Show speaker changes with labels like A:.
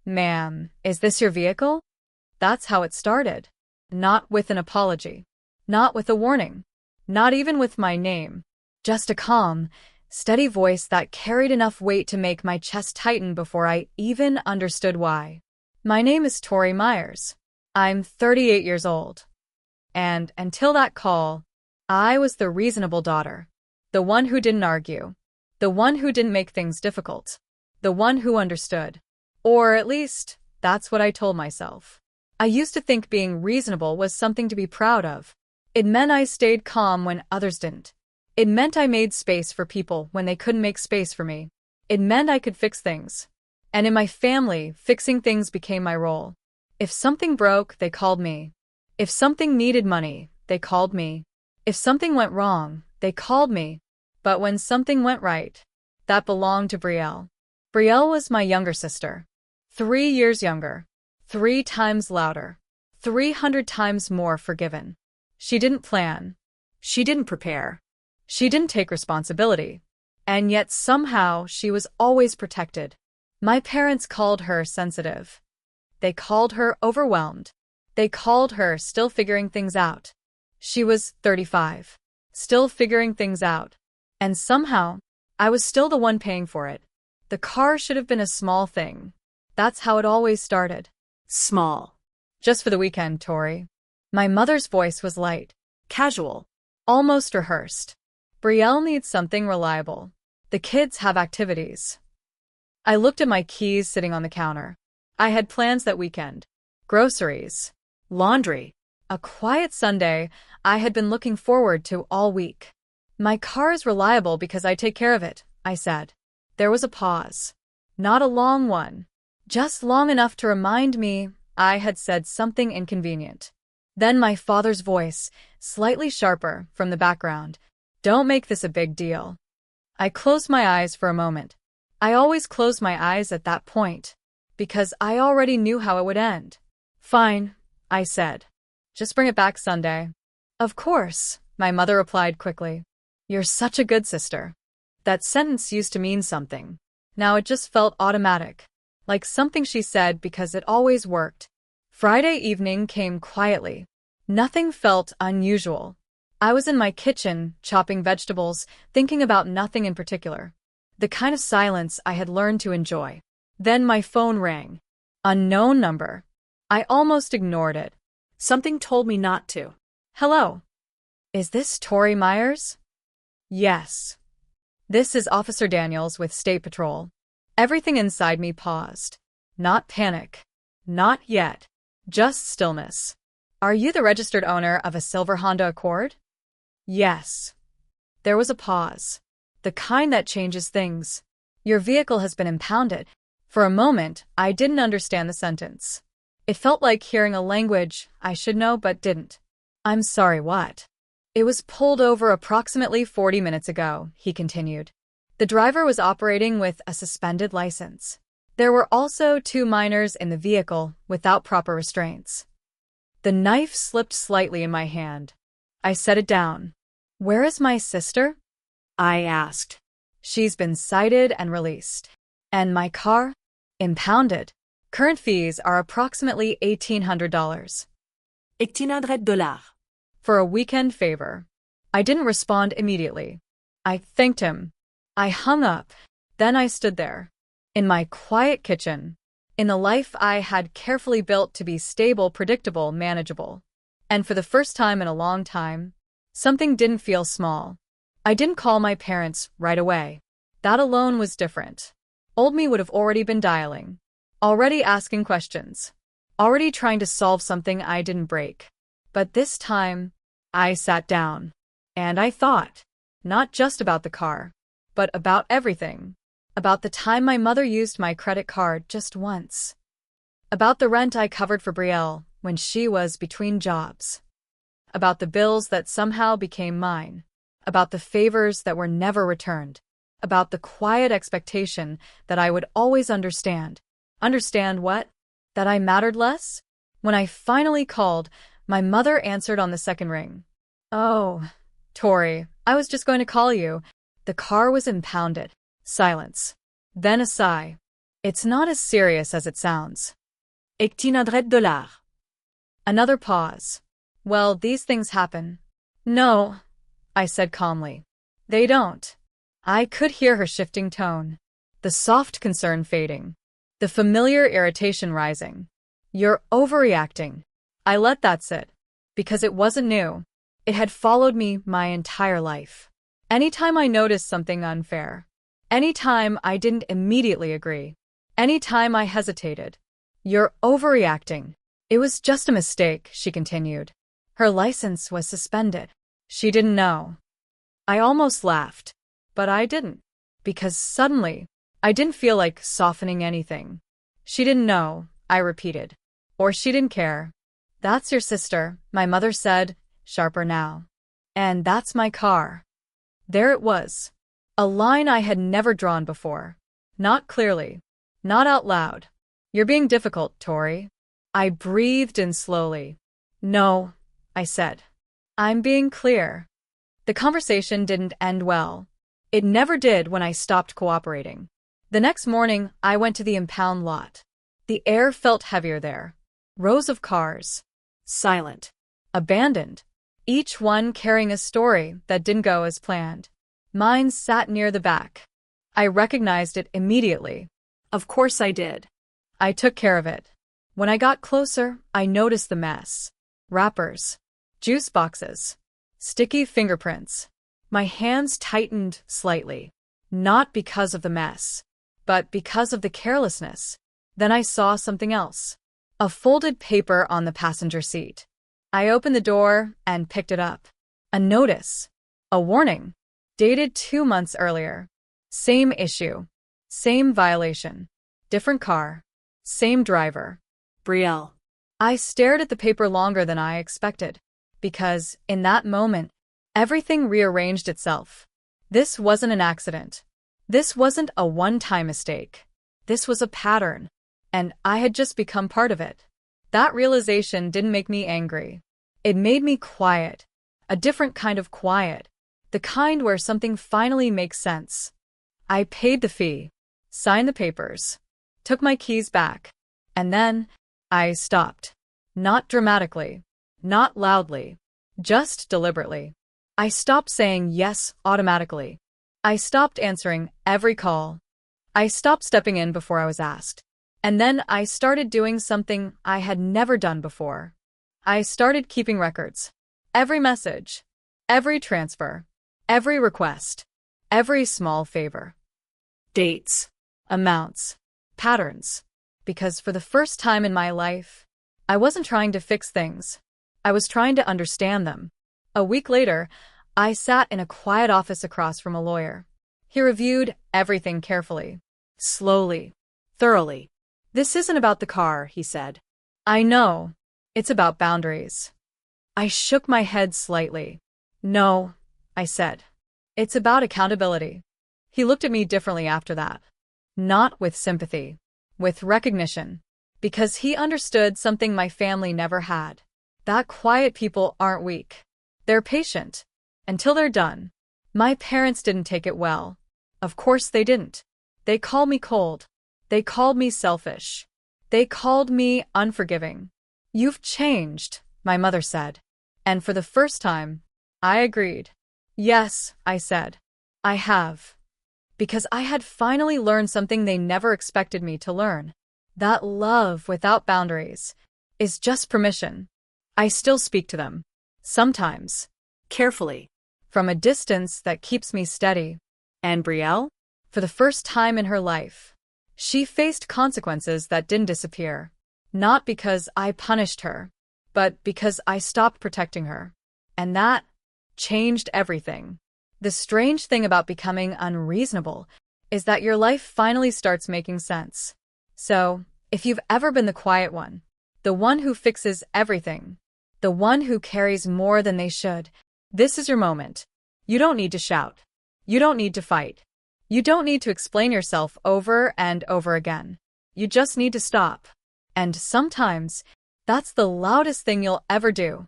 A: Ma'am, is this your vehicle? That's how it started. Not with an apology. Not with a warning. Not even with my name. Just a calm, steady voice that carried enough weight to make my chest tighten before I even understood why. My name is Tori Myers. I'm 38 years old. And until that call, I was the reasonable daughter. The one who didn't argue. The one who didn't make things difficult. The one who understood. Or at least, that's what I told myself. I used to think being reasonable was something to be proud of. It meant I stayed calm when others didn't. It meant I made space for people when they couldn't make space for me. It meant I could fix things. And in my family, fixing things became my role. If something broke, they called me. If something needed money, they called me. If something went wrong, they called me. But when something went right, that belonged to Brielle. Brielle was my younger sister. 3 years younger. 3 times louder. 300 times more forgiven. She didn't plan. She didn't prepare. She didn't take responsibility. And yet somehow she was always protected. My parents called her sensitive. They called her overwhelmed. They called her still figuring things out. She was 35. Still figuring things out. And somehow, I was still the one paying for it. The car should have been a small thing. That's how it always started.
B: Small.
A: Just for the weekend, Tori. My mother's voice was light.
B: Casual.
A: Almost rehearsed. Brielle needs something reliable. The kids have activities. I looked at my keys sitting on the counter. I had plans that weekend. Groceries.
B: Laundry.
A: A quiet Sunday I had been looking forward to all week. My car is reliable because I take care of it, I said. There was a pause. Not a long one. Just long enough to remind me I had said something inconvenient. Then my father's voice, slightly sharper, from the background. Don't make this a big deal. I closed my eyes for a moment. I always closed my eyes at that point, because I already knew how it would end. Fine, I said. Just bring it back Sunday. Of course, my mother replied quickly. You're such a good sister. That sentence used to mean something. Now it just felt automatic, like something she said because it always worked. Friday evening came quietly. Nothing felt unusual. I was in my kitchen, chopping vegetables, thinking about nothing in particular. The kind of silence I had learned to enjoy. Then my phone rang. Unknown number. I almost ignored it.
B: Something told me not to.
A: Hello. Is this Tori Myers? Yes. This is Officer Daniels with State Patrol. Everything inside me paused. Not panic. Not yet. Just stillness. Are you the registered owner of a silver Honda Accord? Yes. There was a pause. The kind that changes things. Your vehicle has been impounded. For a moment, I didn't understand the sentence. It felt like hearing a language I should know but didn't. I'm sorry, what? It was pulled over approximately 40 minutes ago, he continued. The driver was operating with a suspended license. There were also 2 minors in the vehicle without proper restraints. The knife slipped slightly in my hand. I set it down. Where is my sister? I asked. She's been cited and released. And my car? Impounded. Current fees are approximately $1,800.
B: $1,800.
A: For a weekend favor. I didn't respond immediately. I thanked him. I hung up. Then I stood there. In my quiet kitchen. In the life I had carefully built to be stable, predictable, manageable. And for the first time in a long time, something didn't feel small. I didn't call my parents right away. That alone was different. Old me would have already been dialing. Already asking questions. Already trying to solve something I didn't break. But this time, I sat down. And I thought. Not just about the car. But about everything. About the time my mother used my credit card just once. About the rent I covered for Brielle when she was between jobs. About the bills that somehow became mine. About the favors that were never returned. About the quiet expectation that I would always understand. Understand what? That I mattered less? When I finally called, my mother answered on the second ring. Oh, Tori, I was just going to call you. The car was impounded. Silence. Then a sigh. It's not as serious as it sounds.
B: Ik tiendrait $.
A: Another pause. Well, these things happen. No, I said calmly. They don't. I could hear her shifting tone, the soft concern fading, the familiar irritation rising. You're overreacting. I let that sit, because it wasn't new. It had followed me my entire life. Anytime I noticed something unfair, anytime I didn't immediately agree, anytime I hesitated. You're overreacting. It was just a mistake, she continued. Her license was suspended. She didn't know. I almost laughed, but I didn't, because suddenly, I didn't feel like softening anything. She didn't know, I repeated. Or she didn't care. That's your sister, my mother said, sharper now. And that's my car. There it was. A line I had never drawn before. Not clearly. Not out loud. You're being difficult, Tori. I breathed in slowly. No, I said. I'm being clear. The conversation didn't end well. It never did when I stopped cooperating. The next morning, I went to the impound lot. The air felt heavier there. Rows of cars.
B: Silent.
A: Abandoned. Each one carrying a story that didn't go as planned. Mine sat near the back. I recognized it immediately.
B: Of course I did.
A: I took care of it. When I got closer, I noticed the mess. Wrappers. Juice boxes. Sticky fingerprints. My hands tightened slightly. Not because of the mess, but because of the carelessness. Then I saw something else. A folded paper on the passenger seat. I opened the door and picked it up. A notice. A warning. Dated 2 months earlier. Same issue. Same violation. Different car. Same driver.
B: Brielle.
A: I stared at the paper longer than I expected, because, in that moment, everything rearranged itself. This wasn't an accident. This wasn't a one-time mistake. This was a pattern, and I had just become part of it. That realization didn't make me angry. It made me quiet. A different kind of quiet. The kind where something finally makes sense. I paid the fee, signed the papers, took my keys back, and then I stopped. Not dramatically, not loudly, just deliberately. I stopped saying yes automatically. I stopped answering every call. I stopped stepping in before I was asked. And then I started doing something I had never done before. I started keeping records. Every message, every transfer, every request, every small favor. Dates, amounts, patterns. Because for the first time in my life, I wasn't trying to fix things. I was trying to understand them. A week later, I sat in a quiet office across from a lawyer. He reviewed everything carefully, slowly, thoroughly. This isn't about the car, he said. I know. It's about boundaries. I shook my head slightly. No, I said. It's about accountability. He looked at me differently after that. Not with sympathy, with recognition. Because he understood something my family never had. That quiet people aren't weak. They're patient. Until they're done. My parents didn't take it well. Of course they didn't. They called me cold. They called me selfish. They called me unforgiving. You've changed, my mother said. And for the first time, I agreed. Yes, I said. I have. Because I had finally learned something they never expected me to learn. That love without boundaries is just permission. I still speak to them. Sometimes.
B: Carefully.
A: From a distance that keeps me steady.
B: And Brielle?
A: For the first time in her life, she faced consequences that didn't disappear. Not because I punished her, but because I stopped protecting her. And that changed everything. The strange thing about becoming unreasonable is that your life finally starts making sense. So, if you've ever been the quiet one, the one who fixes everything, the one who carries more than they should, this is your moment. You don't need to shout. You don't need to fight. You don't need to explain yourself over and over again. You just need to stop. And sometimes, that's the loudest thing you'll ever do.